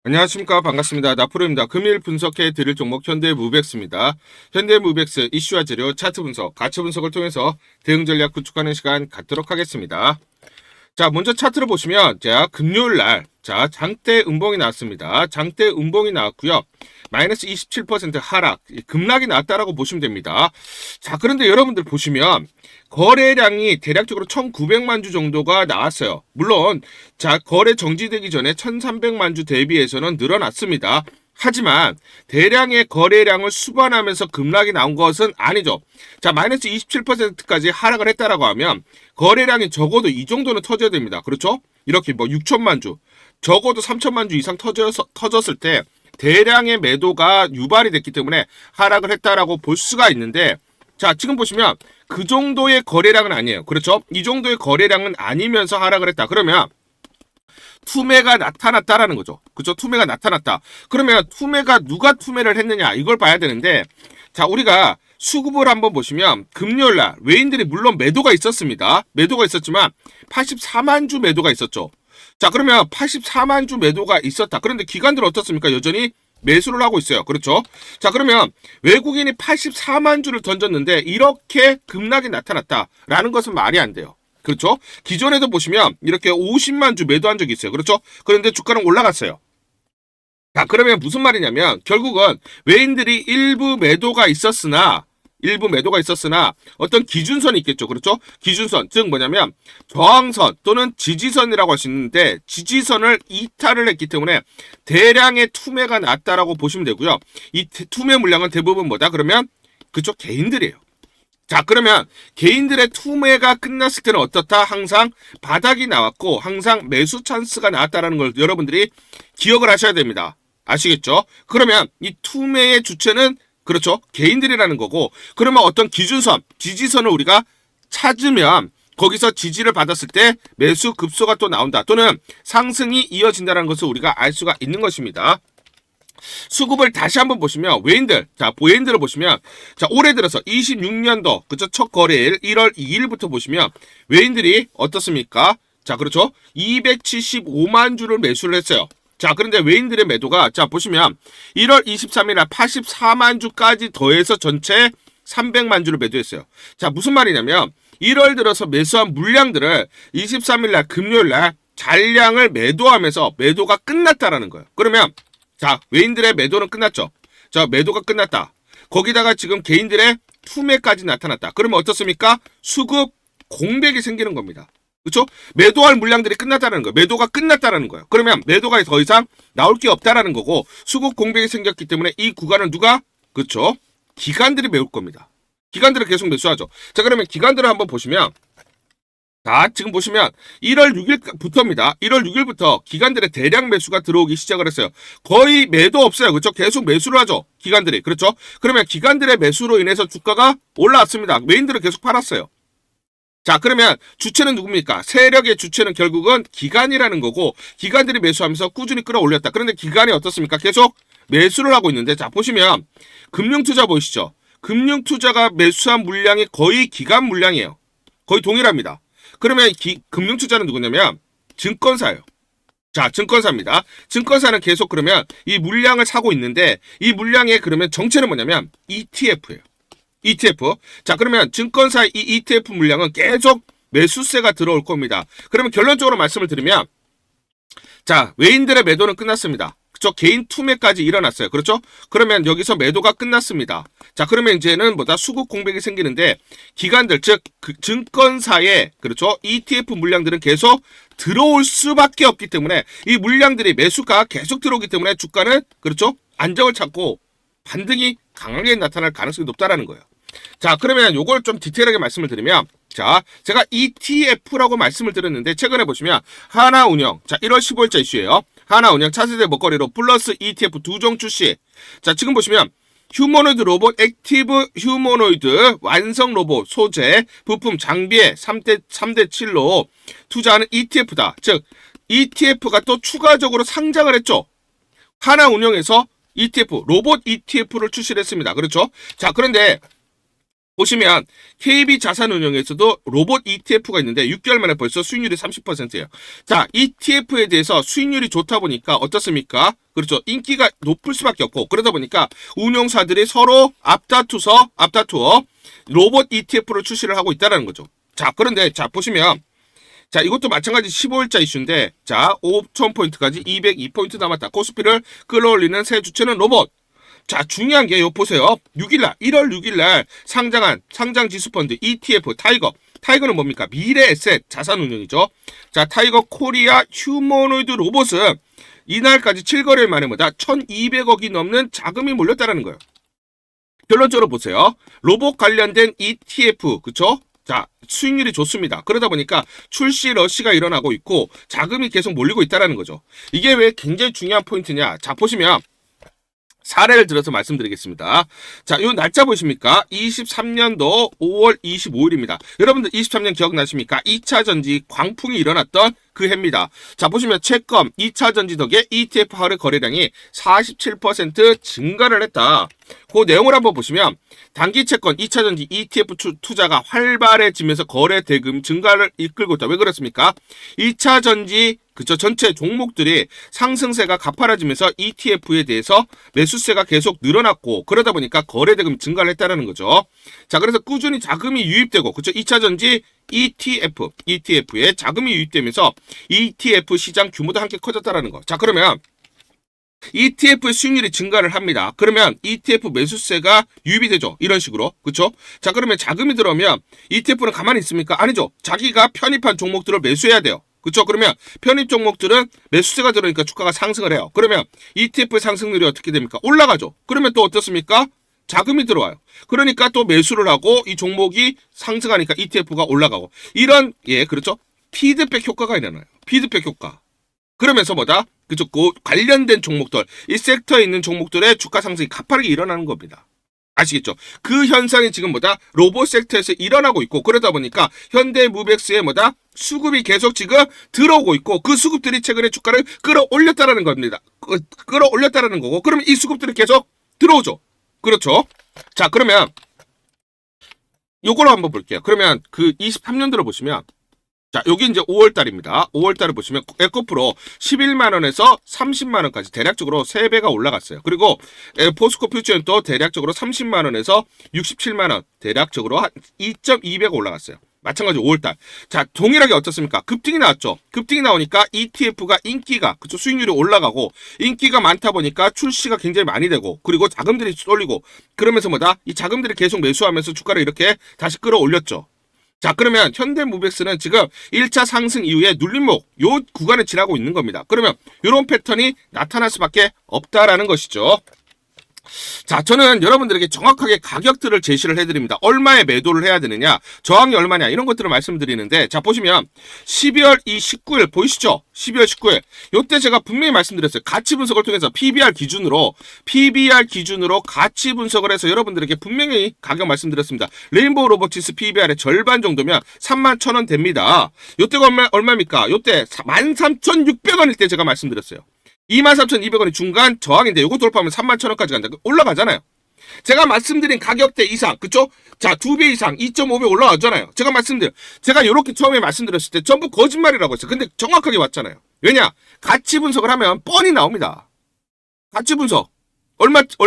안녕하십니까. 반갑습니다. 나프로입니다. 금일 분석해 드릴 종목 현대무백스입니다. 현대무백스 이슈와 재료, 차트 분석, 가치 분석을 통해서 대응 전략 구축하는 시간 갖도록 하겠습니다. 자, 먼저 차트를 보시면 금요일 날 장대 음봉이 나왔습니다. 장대 음봉이 나왔고요. 마이너스 27% 하락, 급락이 나왔다라고 보시면 됩니다. 자, 그런데 여러분들 보시면 거래량이 대략적으로 1,900만 주 정도가 나왔어요. 물론 거래 정지되기 전에 1,300만 주 대비해서는 늘어났습니다. 하지만 대량의 거래량을 수반하면서 급락이 나온 것은 아니죠. 자, 마이너스 27%까지 하락을 했다라고 하면 거래량이 적어도 이 정도는 터져야 됩니다. 그렇죠? 이렇게 6천만 주, 적어도 3천만 주 이상 터졌을 때 대량의 매도가 유발이 됐기 때문에 하락을 했다라고 볼 수가 있는데, 자, 지금 보시면 그 정도의 거래량은 아니에요. 그렇죠? 이 정도의 거래량은 아니면서 하락을 했다. 그러면 투매가 나타났다라는 거죠. 그죠? 투매가 나타났다. 그러면 투매가 누가 투매를 했느냐, 이걸 봐야 되는데, 자, 우리가 수급을 한번 보시면 금요일날 외인들이 물론 매도가 있었습니다. 매도가 있었지만 84만 주 매도가 있었죠. 자, 그러면 84만 주 매도가 있었다. 그런데 기관들은 어떻습니까? 여전히 매수를 하고 있어요. 그렇죠? 자, 그러면 외국인이 84만 주를 던졌는데 이렇게 급락이 나타났다라는 것은 말이 안 돼요. 그렇죠? 기존에도 보시면 이렇게 50만 주 매도한 적이 있어요. 그렇죠? 그런데 주가는 올라갔어요. 자, 그러면 무슨 말이냐면 결국은 외인들이 일부 매도가 있었으나 어떤 기준선이 있겠죠. 그렇죠? 기준선, 즉 뭐냐면 저항선 또는 지지선이라고 할 수 있는데 지지선을 이탈을 했기 때문에 대량의 투매가 났다라고 보시면 되고요. 이 투매 물량은 대부분 뭐다? 그러면 그쪽 개인들이에요. 자, 그러면 개인들의 투매가 끝났을 때는 어떻다? 항상 바닥이 나왔고 항상 매수 찬스가 나왔다라는 걸 여러분들이 기억을 하셔야 됩니다. 아시겠죠? 그러면 이 투매의 주체는 그렇죠, 개인들이라는 거고, 그러면 어떤 기준선, 지지선을 우리가 찾으면 거기서 지지를 받았을 때 매수 급소가 또 나온다, 또는 상승이 이어진다는 것을 우리가 알 수가 있는 것입니다. 수급을 다시 한번 보시면 외인들을 보시면, 자, 올해 들어서 26년도 그쵸, 첫 거래일 1월 2일부터 보시면 외인들이 어떻습니까? 자, 그렇죠, 275만 주를 매수를 했어요. 자, 그런데 외인들의 매도가, 자, 보시면 1월 23일날 84만 주까지 더해서 전체 300만 주를 매도했어요. 자, 무슨 말이냐면 1월 들어서 매수한 물량들을 23일날 금요일날 잔량을 매도하면서 매도가 끝났다라는 거예요. 그러면 자, 외인들의 매도는 끝났죠. 자, 매도가 끝났다. 거기다가 지금 개인들의 투매까지 나타났다. 그러면 어떻습니까? 수급 공백이 생기는 겁니다. 그렇죠? 매도할 물량들이 끝났다는 거예요. 매도가 끝났다는 거예요. 그러면 매도가 더 이상 나올 게 없다라는 거고, 수급 공백이 생겼기 때문에 이 구간은 누가? 그렇죠? 기관들이 메울 겁니다. 기관들은 계속 매수하죠. 자, 그러면 기관들을 한번 보시면, 자, 지금 보시면 1월 6일부터입니다. 1월 6일부터 기관들의 대량 매수가 들어오기 시작을 했어요. 거의 매도 없어요. 그렇죠? 계속 매수를 하죠. 기관들이. 그렇죠? 그러면 기관들의 매수로 인해서 주가가 올라왔습니다. 외인들은 계속 팔았어요. 자, 그러면 주체는 누굽니까? 세력의 주체는 결국은 기관이라는 거고, 기관들이 매수하면서 꾸준히 끌어올렸다. 그런데 기관이 어떻습니까? 계속 매수를 하고 있는데, 자, 보시면 금융투자 보이시죠? 금융투자가 매수한 물량이 거의 기관 물량이에요. 거의 동일합니다. 그러면 금융투자는 누구냐면 증권사예요. 자, 증권사입니다. 증권사는 계속 그러면 이 물량을 사고 있는데, 이 물량의 그러면 정체는 뭐냐면 ETF예요. ETF. 자, 그러면 증권사 이 ETF 물량은 계속 매수세가 들어올 겁니다. 그러면 결론적으로 말씀을 드리면, 자, 외인들의 매도는 끝났습니다. 그렇죠? 개인 투매까지 일어났어요. 그렇죠? 그러면 여기서 매도가 끝났습니다. 자, 그러면 이제는 뭐다? 수급 공백이 생기는데, 기관들, 즉 증권사의 그렇죠, ETF 물량들은 계속 들어올 수밖에 없기 때문에, 이 물량들이 매수가 계속 들어오기 때문에 주가는 그렇죠, 안정을 찾고 반등이 강하게 나타날 가능성이 높다라는 거예요. 자, 그러면 요걸 좀 디테일하게 말씀을 드리면, 자, 제가 ETF라고 말씀을 드렸는데, 최근에 보시면 하나운영, 자, 1월 15일자 이슈예요. 하나운영 차세대 먹거리로 플러스 ETF 두 종 출시. 자, 지금 보시면 휴머노이드 로봇, 액티브 휴머노이드 완성 로봇, 소재, 부품, 장비에 3대 7로 투자하는 ETF다. 즉 ETF가 또 추가적으로 상장을 했죠. 하나운영에서 ETF, 로봇 ETF를 출시를 했습니다. 그렇죠? 자, 그런데 보시면 KB자산운용에서도 로봇 ETF가 있는데 6개월 만에 벌써 수익률이 30%예요. 자, ETF에 대해서 수익률이 좋다 보니까 어떻습니까? 그렇죠. 인기가 높을 수밖에 없고 그러다 보니까 운용사들이 서로 앞다투어 로봇 ETF를 출시를 하고 있다는 거죠. 자, 그런데 자 보시면 자, 이것도 마찬가지 15일자 이슈인데 자, 5,000포인트까지 202포인트 남았다. 코스피를 끌어올리는 새 주체는 로봇. 자, 중요한 게 요 보세요. 6일날 1월 6일날 상장한 상장지수펀드 ETF 타이거는 뭡니까? 미래에셋 자산운용이죠. 자, 타이거 코리아 휴머노이드 로봇은 이날까지 7거래일 만에 1,200억이 넘는 자금이 몰렸다는 거예요. 결론적으로 보세요. 로봇 관련된 ETF, 그쵸? 자, 수익률이 좋습니다. 그러다 보니까 출시 러시가 일어나고 있고 자금이 계속 몰리고 있다는 거죠. 이게 왜 굉장히 중요한 포인트냐? 자, 보시면 사례를 들어서 말씀드리겠습니다. 자, 요 날짜 보십니까? 23년도 5월 25일입니다. 여러분들 23년 기억나십니까? 2차 전지 광풍이 일어났던 그 해입니다. 자, 보시면 채권 2차 전지 덕에 ETF 하루 거래량이 47% 증가를 했다. 그 내용을 한번 보시면 단기 채권 2차 전지 ETF 투자가 활발해지면서 거래 대금 증가를 이끌고 있다. 왜 그렇습니까? 2차 전지 그쵸, 전체 종목들이 상승세가 가파라지면서 ETF에 대해서 매수세가 계속 늘어났고 그러다 보니까 거래대금 증가를 했다는 거죠. 자, 그래서 꾸준히 자금이 유입되고 그쵸, 2차 전지 ETF에 자금이 유입되면서 ETF 시장 규모도 함께 커졌다는 거. 자, 그러면 ETF의 수익률이 증가를 합니다. 그러면 ETF 매수세가 유입이 되죠. 이런 식으로. 그쵸? 자, 그러면 자금이 들어오면 ETF는 가만히 있습니까? 아니죠. 자기가 편입한 종목들을 매수해야 돼요. 그쵸? 그러면 편입 종목들은 매수세가 들어오니까 주가가 상승을 해요. 그러면 ETF의 상승률이 어떻게 됩니까? 올라가죠. 그러면 또 어떻습니까? 자금이 들어와요. 그러니까 또 매수를 하고 이 종목이 상승하니까 ETF가 올라가고 이런 그렇죠? 피드백 효과가 일어나요. 피드백 효과. 그러면서 그쪽 관련된 종목들, 이 섹터에 있는 종목들의 주가 상승이 가파르게 일어나는 겁니다. 아시겠죠? 그 현상이 지금 로봇 섹터에서 일어나고 있고 그러다 보니까 현대무백스에 수급이 계속 지금 들어오고 있고 그 수급들이 최근에 주가를 끌어올렸다라는 겁니다. 끌어올렸다라는 거고 그러면 이 수급들이 계속 들어오죠. 그렇죠? 자, 그러면 요걸로 한번 볼게요. 그러면 그 23년도로 보시면 자, 여기 이제 5월달입니다. 5월달을 보시면 에코프로 11만원에서 30만원까지 대략적으로 3배가 올라갔어요. 그리고 포스코 퓨처엔도 대략적으로 30만원에서 67만원 대략적으로 한 2.2배가 올라갔어요. 마찬가지로 5월달. 자, 동일하게 어떻습니까? 급등이 나왔죠. 급등이 나오니까 ETF가 인기가, 그쵸, 수익률이 올라가고, 인기가 많다 보니까 출시가 굉장히 많이 되고, 그리고 자금들이 쏠리고, 그러면서 이 자금들이 계속 매수하면서 주가를 이렇게 다시 끌어올렸죠. 자, 그러면 현대무백스는 지금 1차 상승 이후에 눌림목, 요 구간을 지나고 있는 겁니다. 그러면 이런 패턴이 나타날 수밖에 없다라는 것이죠. 자, 저는 여러분들에게 정확하게 가격들을 제시를 해드립니다. 얼마에 매도를 해야 되느냐, 저항이 얼마냐, 이런 것들을 말씀드리는데, 자, 보시면 12월 19일 보이시죠? 12월 19일. 요때 제가 분명히 말씀드렸어요. 가치 분석을 통해서 PBR 기준으로 가치 분석을 해서 여러분들에게 분명히 가격 말씀드렸습니다. 레인보우 로보티스 PBR의 절반 정도면 31,000원 됩니다. 요때가 얼마입니까? 요때 13,600원일 때 제가 말씀드렸어요. 23,200원이 중간 저항인데 요거 돌파하면 31,000원까지 간다. 올라가잖아요. 제가 말씀드린 가격대 이상, 그쵸? 자, 2배 이상, 2.5배 올라가잖아요. 제가 이렇게 처음에 말씀드렸을 때 전부 거짓말이라고 했어요. 근데 정확하게 왔잖아요. 왜냐? 가치 분석을 하면 뻔히 나옵니다. 가치 분석.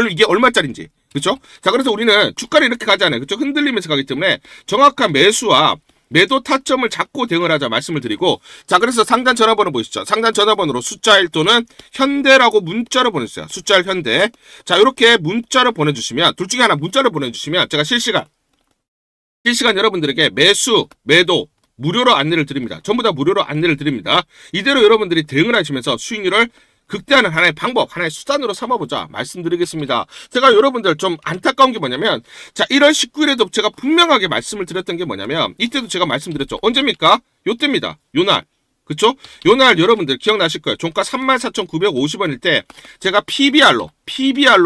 이게 얼마짜린지. 그쵸? 자, 그래서 우리는 주가를 이렇게 가잖아요. 그쵸? 흔들리면서 가기 때문에 정확한 매수와 매도 타점을 잡고 대응을 하자 말씀을 드리고, 자, 그래서 상단 전화번호 보이시죠? 상단 전화번호로 숫자 1 또는 현대라고 문자로 보내주세요. 숫자 1 현대. 자, 이렇게 문자로 보내주시면, 둘 중에 하나 문자로 보내주시면 제가 실시간 여러분들에게 매수, 매도 무료로 안내를 드립니다. 전부 다 무료로 안내를 드립니다. 이대로 여러분들이 대응을 하시면서 수익률을 극대화하는 하나의 방법, 하나의 수단으로 삼아보자 말씀드리겠습니다. 제가 여러분들 좀 안타까운 게 뭐냐면, 자, 1월 19일에도 제가 분명하게 말씀을 드렸던 게 뭐냐면, 이때도 제가 말씀드렸죠. 언제입니까? 요때입니다. 요날. 그쵸? 요날 여러분들 기억나실 거예요. 종가 34,950원일 때 제가 PBR로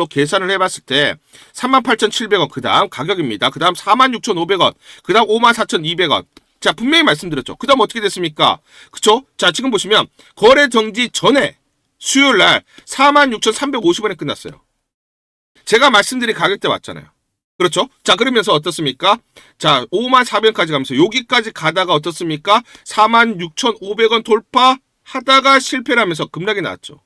계산을 해봤을 때 38,700원, 그 다음 가격입니다. 그 다음 46,500원, 그 다음 54,200원. 자, 분명히 말씀드렸죠. 그 다음 어떻게 됐습니까? 그쵸? 자, 지금 보시면 거래 정지 전에 수요일날 46,350원에 끝났어요. 제가 말씀드린 가격대 맞잖아요. 그렇죠? 자, 그러면서 어떻습니까? 자, 54,000원까지 가면서 여기까지 가다가 어떻습니까? 46,500원 돌파하다가 실패를 하면서 급락이 나왔죠.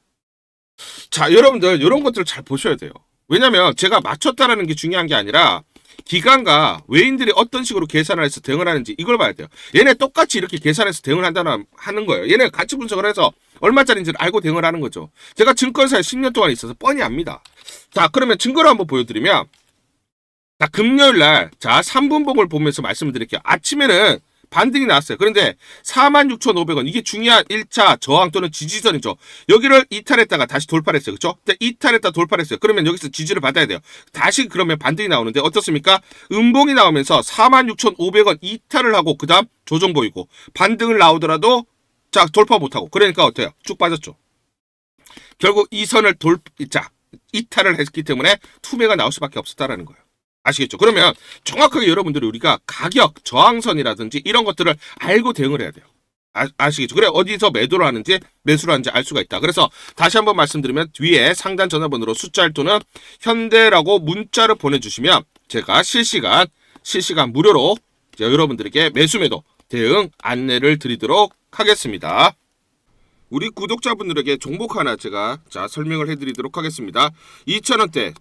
자, 여러분들 이런 것들을 잘 보셔야 돼요. 왜냐면 제가 맞췄다라는 게 중요한 게 아니라 기관과 외인들이 어떤 식으로 계산을 해서 대응을 하는지 이걸 봐야 돼요. 얘네 똑같이 이렇게 계산해서 대응을 하는 거예요. 얘네 가치 분석을 해서 얼마짜리인지를 알고 대응을 하는 거죠. 제가 증권사에 10년 동안 있어서 뻔히 압니다. 자, 그러면 증거를 한번 보여드리면, 자, 금요일날, 자, 3분봉을 보면서 말씀을 드릴게요. 아침에는 반등이 나왔어요. 그런데 46,500원, 이게 중요한 1차 저항 또는 지지선이죠. 여기를 이탈했다가 다시 돌파를 했어요. 그렇죠? 이탈했다 돌파를 했어요. 그러면 여기서 지지를 받아야 돼요. 다시 그러면 반등이 나오는데 어떻습니까? 음봉이 나오면서 46,500원 이탈을 하고 그 다음 조정 보이고 반등을 나오더라도 자, 돌파 못하고, 그러니까 어때요? 쭉 빠졌죠. 결국 이 선을 이탈을 했기 때문에 투매가 나올 수밖에 없었다라는 거예요. 아시겠죠? 그러면 정확하게 여러분들이 우리가 가격, 저항선이라든지 이런 것들을 알고 대응을 해야 돼요. 아시겠죠? 그래, 어디서 매도를 하는지 매수를 하는지 알 수가 있다. 그래서 다시 한번 말씀드리면 뒤에 상단 전화번호로 숫자 1또는 현대라고 문자를 보내주시면 제가 실시간 무료로 여러분들에게 매수매도 대응 안내를 드리도록 하겠습니다. 우리 구독자분들에게 종목 하나 제가 설명을 해드리도록 하겠습니다. 2,000원대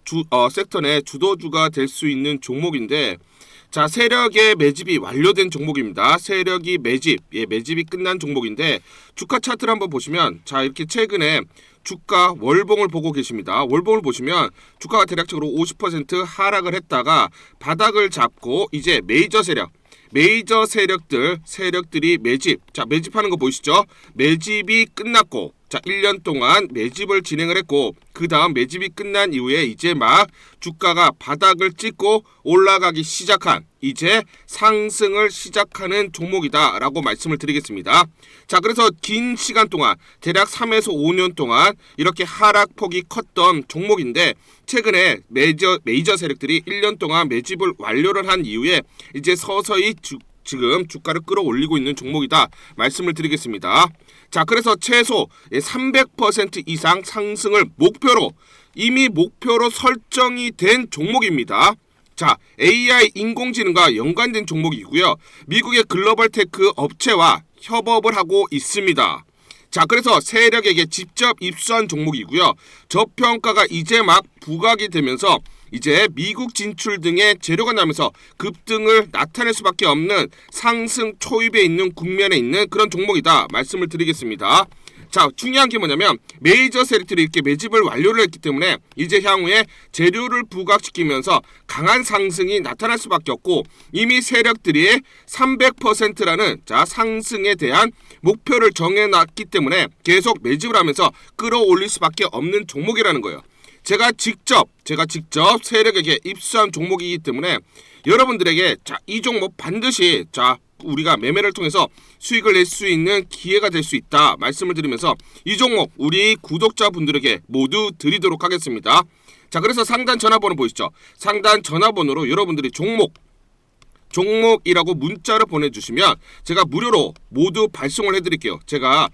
섹터 내 주도주가 될 수 있는 종목인데, 자, 세력의 매집이 완료된 종목입니다. 세력이 매집이 끝난 종목인데, 주가 차트를 한번 보시면, 자, 이렇게 최근에 주가 월봉을 보고 계십니다. 월봉을 보시면 주가가 대략적으로 50% 하락을 했다가 바닥을 잡고 이제 메이저 세력들이 매집하는 거 보이시죠? 매집이 끝났고, 자, 1년 동안 매집을 진행을 했고, 그 다음 매집이 끝난 이후에 이제 막 주가가 바닥을 찍고 올라가기 시작한, 이제 상승을 시작하는 종목이다 라고 말씀을 드리겠습니다. 자, 그래서 긴 시간 동안 대략 3에서 5년 동안 이렇게 하락폭이 컸던 종목인데, 최근에 메이저 세력들이 1년 동안 매집을 완료를 한 이후에 이제 서서히 지금 주가를 끌어올리고 있는 종목이다 말씀을 드리겠습니다. 자, 그래서 최소 300% 이상 상승을 이미 목표로 설정이 된 종목입니다. 자, AI 인공지능과 연관된 종목이고요. 미국의 글로벌 테크 업체와 협업을 하고 있습니다. 자, 그래서 세력에게 직접 입수한 종목이고요. 저평가가 이제 막 부각이 되면서 이제 미국 진출 등의 재료가 나면서 급등을 나타낼 수밖에 없는 상승 초입에 있는 국면에 있는 그런 종목이다 말씀을 드리겠습니다. 자, 중요한 게 뭐냐면 메이저 세력들이 이렇게 매집을 완료를 했기 때문에 이제 향후에 재료를 부각시키면서 강한 상승이 나타날 수밖에 없고, 이미 세력들이 300%라는 상승에 대한 목표를 정해놨기 때문에 계속 매집을 하면서 끌어올릴 수밖에 없는 종목이라는 거예요. 제가 직접 세력에게 입수한 종목이기 때문에 여러분들에게 이 종목 반드시 우리가 매매를 통해서 수익을 낼 수 있는 기회가 될 수 있다 말씀을 드리면서 이 종목 우리 구독자분들에게 모두 드리도록 하겠습니다. 자, 그래서 상단 전화번호 보이시죠? 상단 전화번호로 여러분들이 종목이라고 문자를 보내주시면 제가 무료로 모두 발송을 해드릴게요. 제가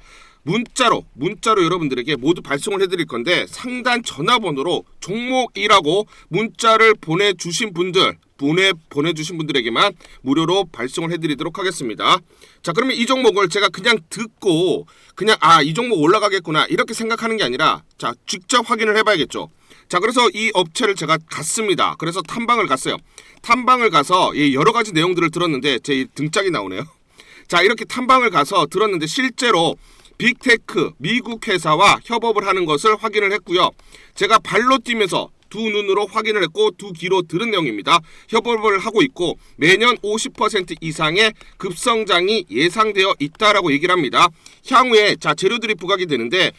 문자로 여러분들에게 모두 발송을 해드릴 건데, 상단 전화번호로 종목이라고 문자를 보내주신 분들에게만 무료로 발송을 해드리도록 하겠습니다. 자, 그러면 이 종목을 제가 그냥 듣고 이 종목 올라가겠구나 이렇게 생각하는 게 아니라 직접 확인을 해봐야겠죠. 자, 그래서 이 업체를 제가 갔습니다. 그래서 탐방을 갔어요. 탐방을 가서 여러 가지 내용들을 들었는데 제 등짝이 나오네요. 자, 이렇게 탐방을 가서 들었는데 실제로 빅테크 미국 회사와 협업을 하는 것을 확인을 했고요. 제가 발로 뛰면서 두 눈으로 확인을 했고 두 귀로 들은 내용입니다. 협업을 하고 있고 매년 50% 이상의 급성장이 예상되어 있다라고 얘기를 합니다. 향후에 재료들이 부각이 되는데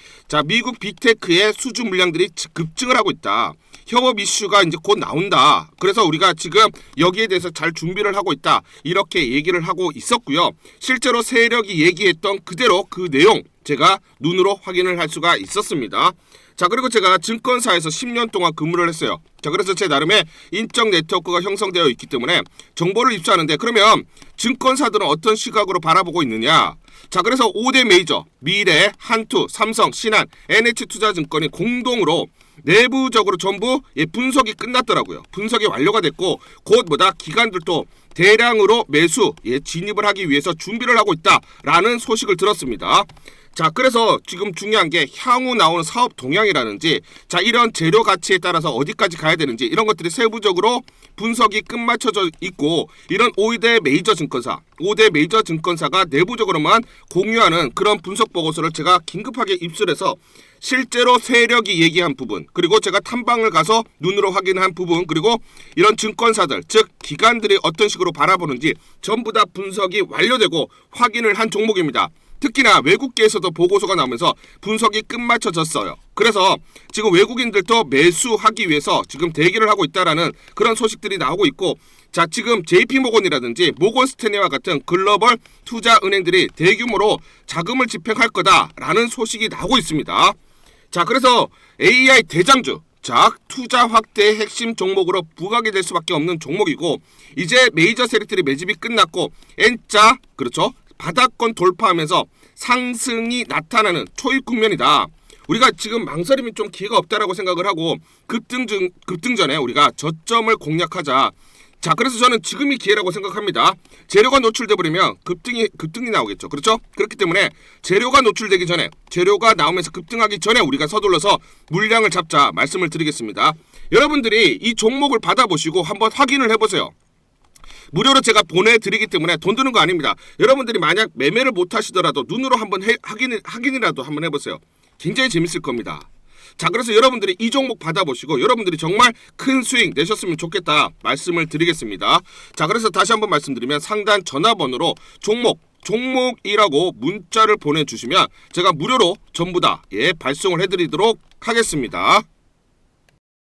미국 빅테크의 수주 물량들이 급증을 하고 있다. 협업 이슈가 이제 곧 나온다. 그래서 우리가 지금 여기에 대해서 잘 준비를 하고 있다. 이렇게 얘기를 하고 있었고요. 실제로 세력이 얘기했던 그대로 그 내용 제가 눈으로 확인을 할 수가 있었습니다. 자, 그리고 제가 증권사에서 10년 동안 근무를 했어요. 자, 그래서 제 나름의 인적 네트워크가 형성되어 있기 때문에 정보를 입수하는데, 그러면 증권사들은 어떤 시각으로 바라보고 있느냐? 자, 그래서 5대 메이저 미래, 한투, 삼성, 신한, NH투자증권이 공동으로 내부적으로 전부 분석이 끝났더라고요. 분석이 완료가 됐고 곧 기관들도 대량으로 매수 진입을 하기 위해서 준비를 하고 있다라는 소식을 들었습니다. 자, 그래서 지금 중요한 게 향후 나오는 사업 동향이라든지 이런 재료 가치에 따라서 어디까지 가야 되는지 이런 것들이 세부적으로 분석이 끝마쳐져 있고, 이런 5대 메이저 증권사가 내부적으로만 공유하는 그런 분석 보고서를 제가 긴급하게 입수해서 실제로 세력이 얘기한 부분, 그리고 제가 탐방을 가서 눈으로 확인한 부분, 그리고 이런 증권사들, 즉 기관들이 어떤 식으로 바라보는지 전부 다 분석이 완료되고 확인을 한 종목입니다. 특히나 외국계에서도 보고서가 나오면서 분석이 끝마쳐졌어요. 그래서 지금 외국인들도 매수하기 위해서 지금 대기를 하고 있다라는 그런 소식들이 나오고 있고, 지금 JP모건이라든지 모건스탠리와 같은 글로벌 투자 은행들이 대규모로 자금을 집행할 거다라는 소식이 나오고 있습니다. 그래서 AI 대장주, 투자 확대의 핵심 종목으로 부각이 될 수밖에 없는 종목이고, 이제 메이저 세력들이 매집이 끝났고 N자, 그렇죠, 바닥권 돌파하면서 상승이 나타나는 초입 국면이다. 우리가 지금 망설임이 좀 기회가 없다라고 생각을 하고 급등 전에 우리가 저점을 공략하자. 그래서 저는 지금이 기회라고 생각합니다. 재료가 노출돼 버리면 급등이 나오겠죠. 그렇죠? 그렇기 때문에 재료가 노출되기 전에, 재료가 나오면서 급등하기 전에 우리가 서둘러서 물량을 잡자 말씀을 드리겠습니다. 여러분들이 이 종목을 받아보시고 한번 확인을 해보세요. 무료로 제가 보내드리기 때문에 돈 드는 거 아닙니다. 여러분들이 만약 매매를 못 하시더라도 눈으로 한번 확인이라도 한번 해보세요. 굉장히 재밌을 겁니다. 그래서 여러분들이 이 종목 받아보시고 여러분들이 정말 큰 수익 내셨으면 좋겠다 말씀을 드리겠습니다. 그래서 다시 한번 말씀드리면 상단 전화번호로 종목이라고 문자를 보내주시면 제가 무료로 전부 다 발송을 해드리도록 하겠습니다.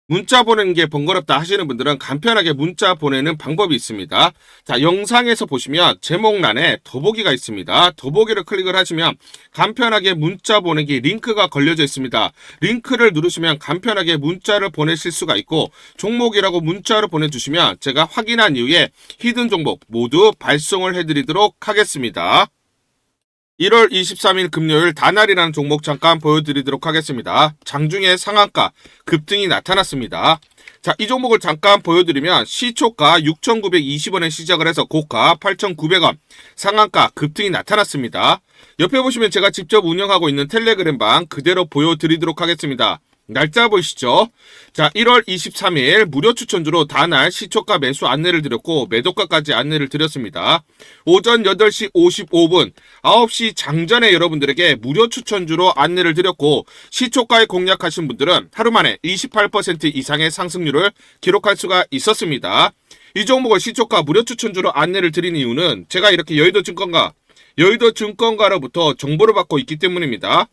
문자 보내는 게 번거롭다 하시는 분들은 간편하게 문자 보내는 방법이 있습니다. 영상에서 보시면 제목란에 더보기가 있습니다. 더보기를 클릭을 하시면 간편하게 문자 보내기 링크가 걸려져 있습니다. 링크를 누르시면 간편하게 문자를 보내실 수가 있고, 종목이라고 문자를 보내주시면 제가 확인한 이후에 히든 종목 모두 발송을 해드리도록 하겠습니다. 1월 23일 금요일 다날이라는 종목 잠깐 보여드리도록 하겠습니다. 장중에 상한가 급등이 나타났습니다. 이 종목을 잠깐 보여드리면 시초가 6,920원에 시작을 해서 고가 8,900원, 상한가 급등이 나타났습니다. 옆에 보시면 제가 직접 운영하고 있는 텔레그램방 그대로 보여드리도록 하겠습니다. 날짜 보이시죠? 1월 23일 무료 추천주로 다날 시초가 매수 안내를 드렸고 매도가까지 안내를 드렸습니다. 오전 8시 55분 9시 장전에 여러분들에게 무료 추천주로 안내를 드렸고, 시초가에 공략하신 분들은 하루 만에 28% 이상의 상승률을 기록할 수가 있었습니다. 이 종목을 시초가 무료 추천주로 안내를 드린 이유는 제가 이렇게 여의도 증권가로부터 정보를 받고 있기 때문입니다.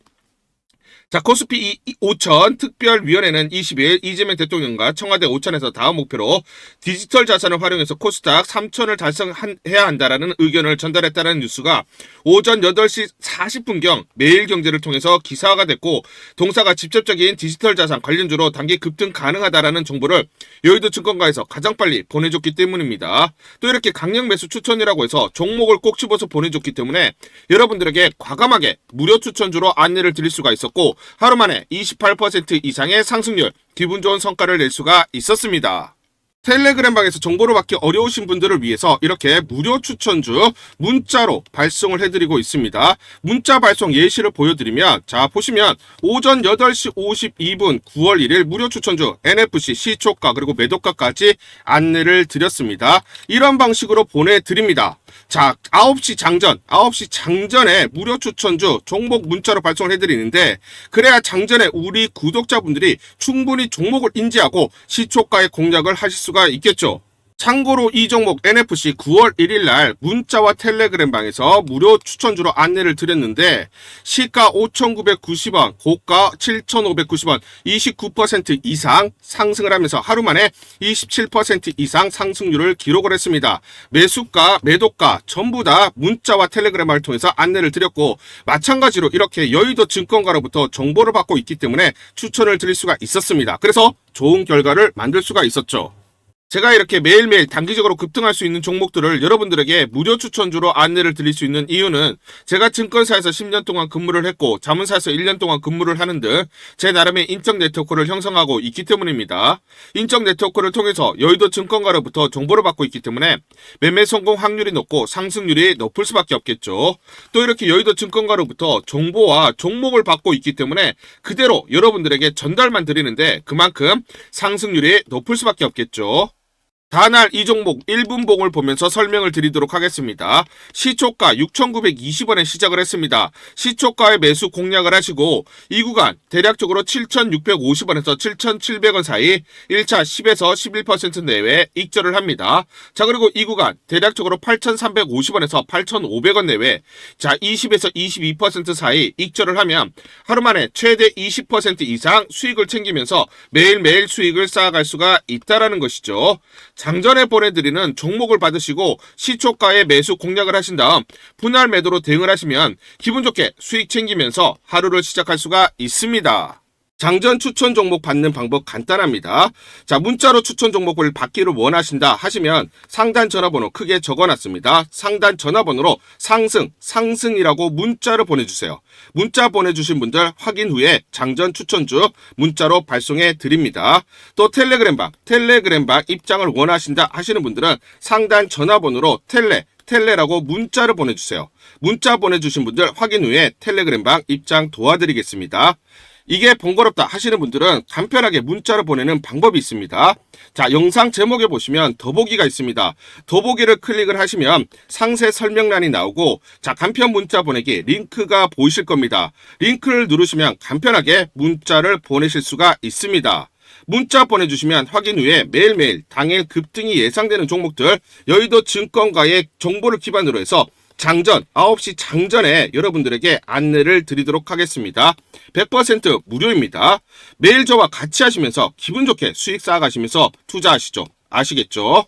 코스피 5천 특별위원회는 20일 이재명 대통령과 청와대 오찬에서 다음 목표로 디지털 자산을 활용해서 코스닥 3천을 달성해야 한다라는 의견을 전달했다는 뉴스가 오전 8시 40분경 매일경제를 통해서 기사화가 됐고, 동사가 직접적인 디지털 자산 관련주로 단기 급등 가능하다라는 정보를 여의도 증권가에서 가장 빨리 보내줬기 때문입니다. 또 이렇게 강력 매수 추천이라고 해서 종목을 꼭 집어서 보내줬기 때문에 여러분들에게 과감하게 무료 추천주로 안내를 드릴 수가 있었고, 하루 만에 28% 이상의 상승률, 기분 좋은 성과를 낼 수가 있었습니다. 텔레그램방에서 정보를 받기 어려우신 분들을 위해서 이렇게 무료 추천주 문자로 발송을 해드리고 있습니다. 문자 발송 예시를 보여드리면, 보시면 오전 8시 52분 9월 1일 무료 추천주 NFC 시초가 그리고 매도가까지 안내를 드렸습니다. 이런 방식으로 보내드립니다. 9시 장전에 무료 추천주 종목 문자로 발송을 해드리는데, 그래야 장전에 우리 구독자분들이 충분히 종목을 인지하고 시초가의 공략을 하실 수가 있겠죠. 참고로 이 종목 NFC 9월 1일 날 문자와 텔레그램 방에서 무료 추천주로 안내를 드렸는데, 시가 5,990원, 고가 7,590원, 29% 이상 상승을 하면서 하루 만에 27% 이상 상승률을 기록을 했습니다. 매수가, 매도가 전부 다 문자와 텔레그램을 통해서 안내를 드렸고, 마찬가지로 이렇게 여의도 증권가로부터 정보를 받고 있기 때문에 추천을 드릴 수가 있었습니다. 그래서 좋은 결과를 만들 수가 있었죠. 제가 이렇게 매일매일 단기적으로 급등할 수 있는 종목들을 여러분들에게 무료 추천주로 안내를 드릴 수 있는 이유는 제가 증권사에서 10년 동안 근무를 했고 자문사에서 1년 동안 근무를 하는 등 제 나름의 인적 네트워크를 형성하고 있기 때문입니다. 인적 네트워크를 통해서 여의도 증권가로부터 정보를 받고 있기 때문에 매매 성공 확률이 높고 상승률이 높을 수밖에 없겠죠. 또 이렇게 여의도 증권가로부터 정보와 종목을 받고 있기 때문에 그대로 여러분들에게 전달만 드리는데 그만큼 상승률이 높을 수밖에 없겠죠. 다날 이 종목 1분봉을 보면서 설명을 드리도록 하겠습니다. 시초가 6,920원에 시작을 했습니다. 시초가의 매수 공략을 하시고 이 구간 대략적으로 7,650원에서 7,700원 사이 1차 10에서 11% 내외 익절을 합니다. 자, 그리고 이 구간 대략적으로 8,350원에서 8,500원 내외, 자 20에서 22% 사이 익절을 하면 하루 만에 최대 20% 이상 수익을 챙기면서 매일매일 수익을 쌓아갈 수가 있다라는 것이죠. 장전에 보내드리는 종목을 받으시고 시초가에 매수 공략을 하신 다음 분할 매도로 대응을 하시면 기분 좋게 수익 챙기면서 하루를 시작할 수가 있습니다. 장전 추천 종목 받는 방법 간단합니다. 자, 문자로 추천 종목을 받기를 원하신다 하시면 상단 전화번호 크게 적어놨습니다. 상단 전화번호로 상승이라고 문자를 보내주세요. 문자 보내주신 분들 확인 후에 장전 추천주 문자로 발송해 드립니다. 또 텔레그램방 입장을 원하신다 하시는 분들은 상단 전화번호로 텔레라고 문자를 보내주세요. 문자 보내주신 분들 확인 후에 텔레그램방 입장 도와드리겠습니다. 이게 번거롭다 하시는 분들은 간편하게 문자를 보내는 방법이 있습니다. 자, 영상 제목에 보시면 더보기가 있습니다. 더보기를 클릭을 하시면 상세 설명란이 나오고 자, 간편 문자 보내기 링크가 보이실 겁니다. 링크를 누르시면 간편하게 문자를 보내실 수가 있습니다. 문자 보내주시면 확인 후에 매일매일 당일 급등이 예상되는 종목들 여의도 증권가의 정보를 기반으로 해서 장전 9시 장전에 여러분들에게 안내를 드리도록 하겠습니다. 100% 무료입니다. 매일 저와 같이 하시면서 기분 좋게 수익 쌓아가시면서 투자하시죠. 아시겠죠?